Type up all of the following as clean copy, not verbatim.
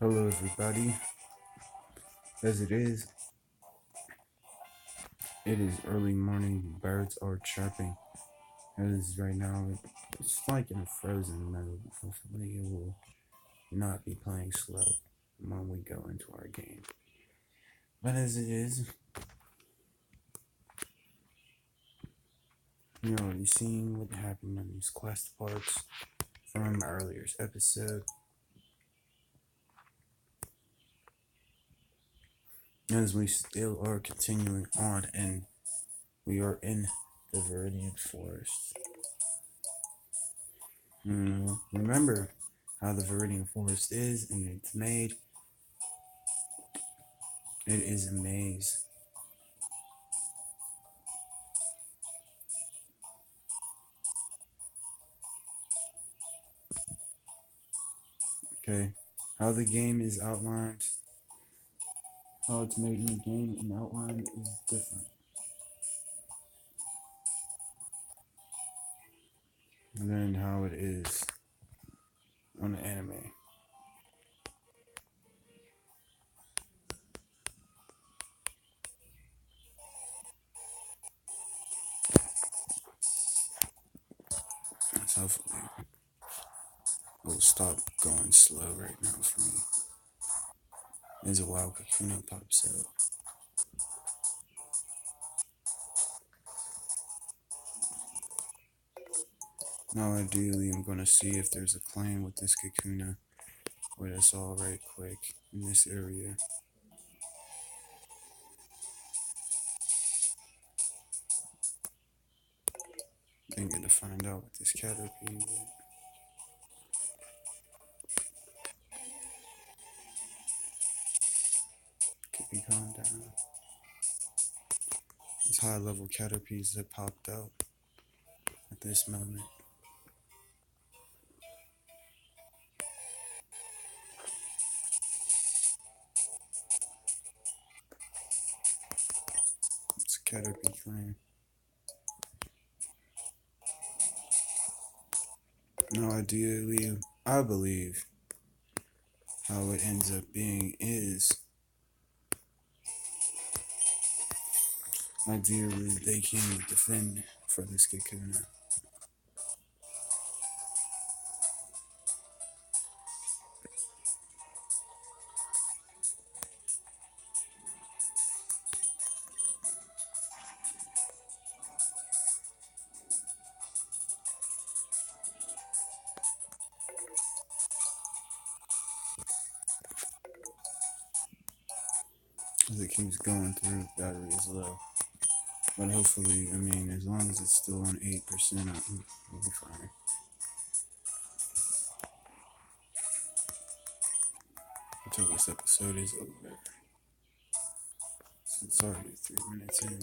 Hello, everybody. As it is early morning. Birds are chirping. As right now, it's like in a frozen mode. Hopefully, it will not be playing slow when we go into our game. But as it is, you already seen what happened on these quest parts from earlier episode. As we still are continuing on, and we are in the Viridian forest. Remember how the Viridian forest is and it's made. It is a maze. Okay, how the game is outlined, how it's made in the game and outline is different than how it is on the anime. So hopefully it will stop going slow right now for me. There's a wild Kakuna pops out. Now ideally I'm gonna see if there's a clan with this Kakuna. Wait, that's all right quick in this area. Didn't get to find out what this Caterpie is. Could be calm down. There's high level Caterpies that popped out at this moment. It's a Caterpie clan. No, ideally, I believe how it ends up being is ideally they can defend for this Kakuna. As it keeps going through, battery is low. But hopefully, as long as it's still on 8%, we'll be fine. Until this episode is over. So it's already 3 minutes in.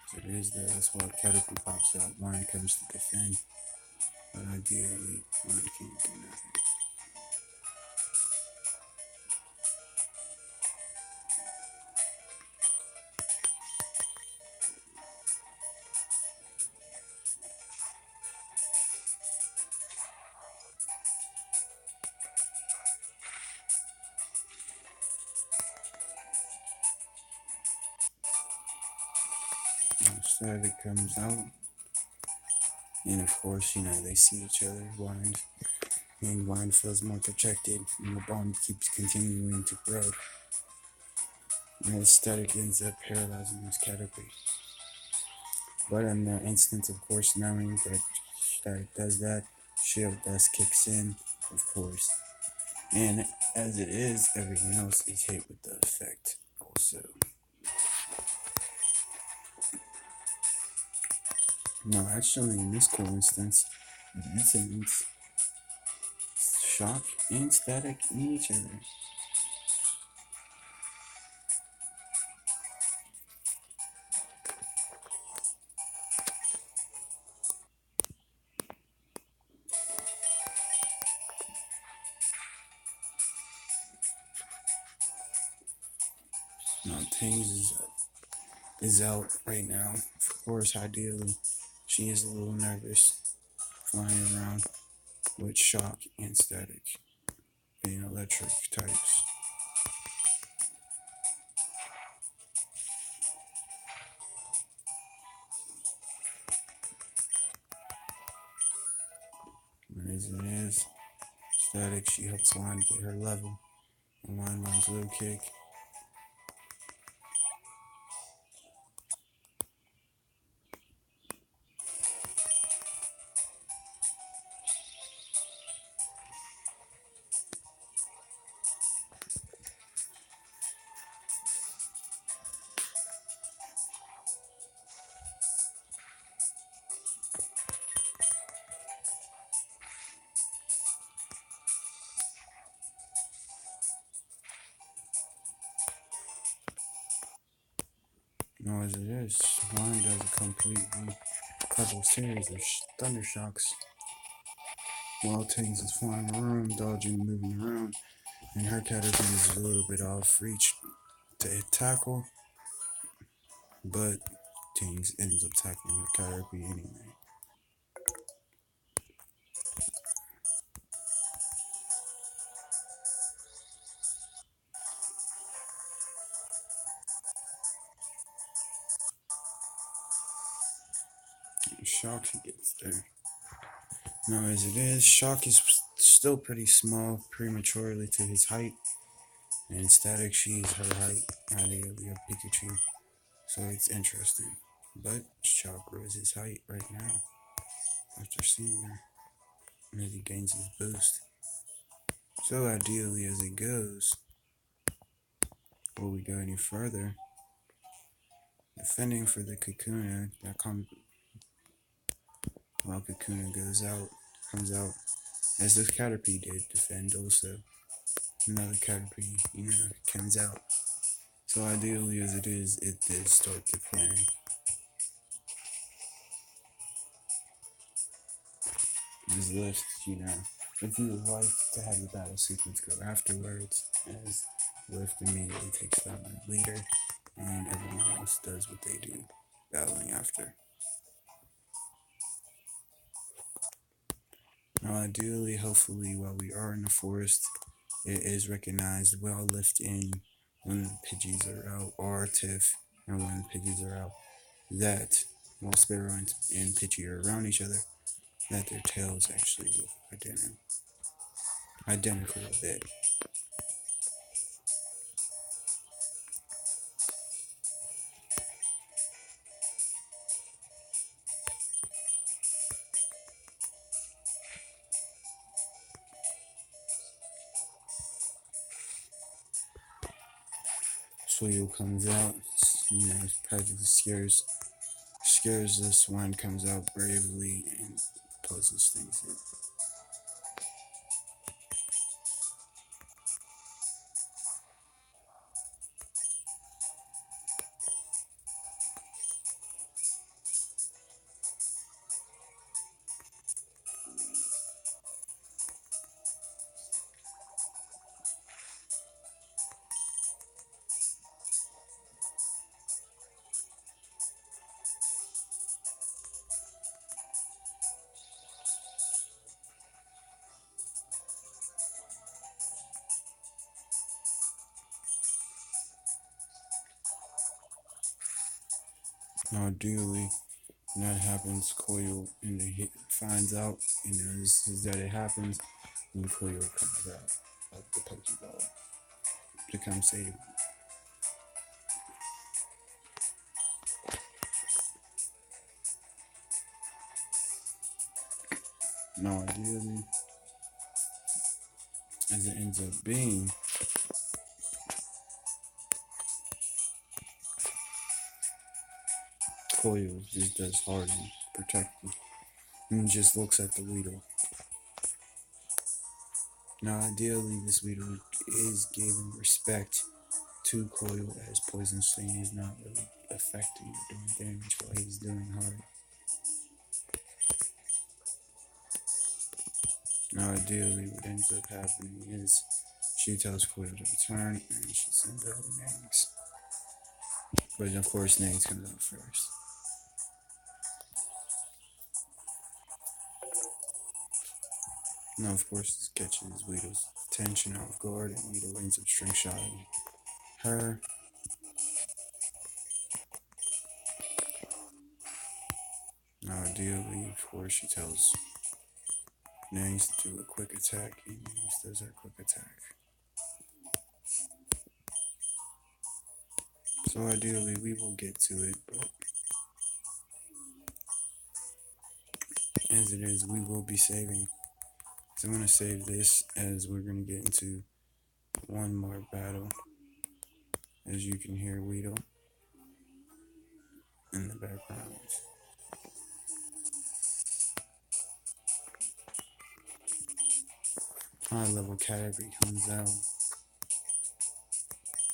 So it is there. That's why Caterpie pops out. One comes to defend. But ideally, one can't do nothing. Instead, it comes out. And of course, they see each other. Wine feels more protected, and the bond keeps continuing to grow. And the static ends up paralyzing this Caterpie. But in the instance, of course, knowing that static does that, shield dust kicks in, of course. And as it is, everything else is hit with the effect also. Now, actually, in this cool instance, the incidents shock and static in each other. Now, Tangs is out right now. Of course, ideally, she is a little nervous flying around. with shock and static being electric types. And as it is, static, she helps Wine get her level. And Wine lands low kick. Now as it is, Wine does a completely couple series of thunder shocks while Tings is flying around, dodging, moving around, and her Caterpie is a little bit off reach to tackle, but Tings ends up tackling her Caterpie anyway. Shock gets there. Now as it is, Shock is still pretty small prematurely to his height, and Static, she's her height, ideally a Pikachu, so it's interesting. But Shock grows his height right now after seeing her, as he gains his boost. So ideally as it goes, before we go any further, defending for the Kakuna, that comes while Kakuna comes out, as this Caterpie did defend also. Another Caterpie, comes out. So ideally as it is, it did start the plan. This lift, if you would like to have the battle sequence go afterwards, as Lift immediately takes down the leader, and everyone else does what they do, battling after. Now ideally, hopefully, while we are in the forest, it is recognized well Lift in when the Pidgeys are out, or Tiff, and when the Pidgeys are out, that while Sparrow and Pidgey are around each other, that their tails actually look identical a bit. Soil comes out, practically scares this one, comes out bravely and puzzles things in. Now, ideally, when that happens, Coil finds out and notices that it happens, and Coil comes out of the Pokeball to come save him. Now, ideally, as it ends up being, Coil just does hard and protecting, and just looks at the Weedle. Now, ideally, this Weedle is giving respect to Coil, as Poison Sting is not really affecting or doing damage while he's doing hard. Now, ideally, what ends up happening is she tells Coil to return, and she sends out Nags. But of course, Nags comes out first. Now, of course, this catches Weedle's attention off guard, and Weedle ends up string shotting her. Now, ideally, of course, she tells Names to do a quick attack, and Names does her quick attack. So ideally, we will get to it, but as it is, we will be saving. So I'm going to save this as we're going to get into one more battle. As you can hear Weedle in the background. High level category comes out.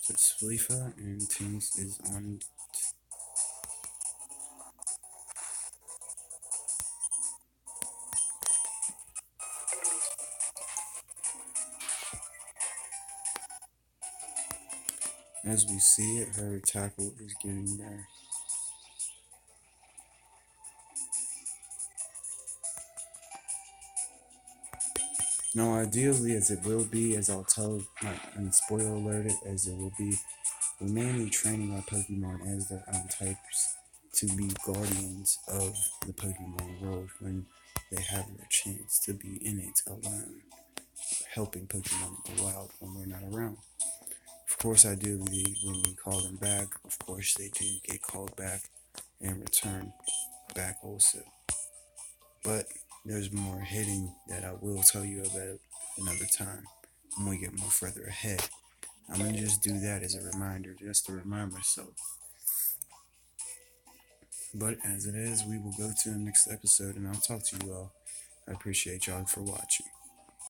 So it's Fleefa and Tinks is on. As we see it, her tackle is getting there. No, ideally, as it will be, as I'll tell, and spoiler alert it, as it will be, we're mainly training our Pokemon as their own types to be guardians of the Pokemon world when they have their chance to be in it alone, helping Pokemon in the wild when we're not around. Of course, ideally, when we call them back, of course, they do get called back and return back also. But there's more hidden that I will tell you about another time when we get more further ahead. I'm going to just do that as a reminder, just to remind myself. But as it is, we will go to the next episode and I'll talk to you all. I appreciate y'all for watching.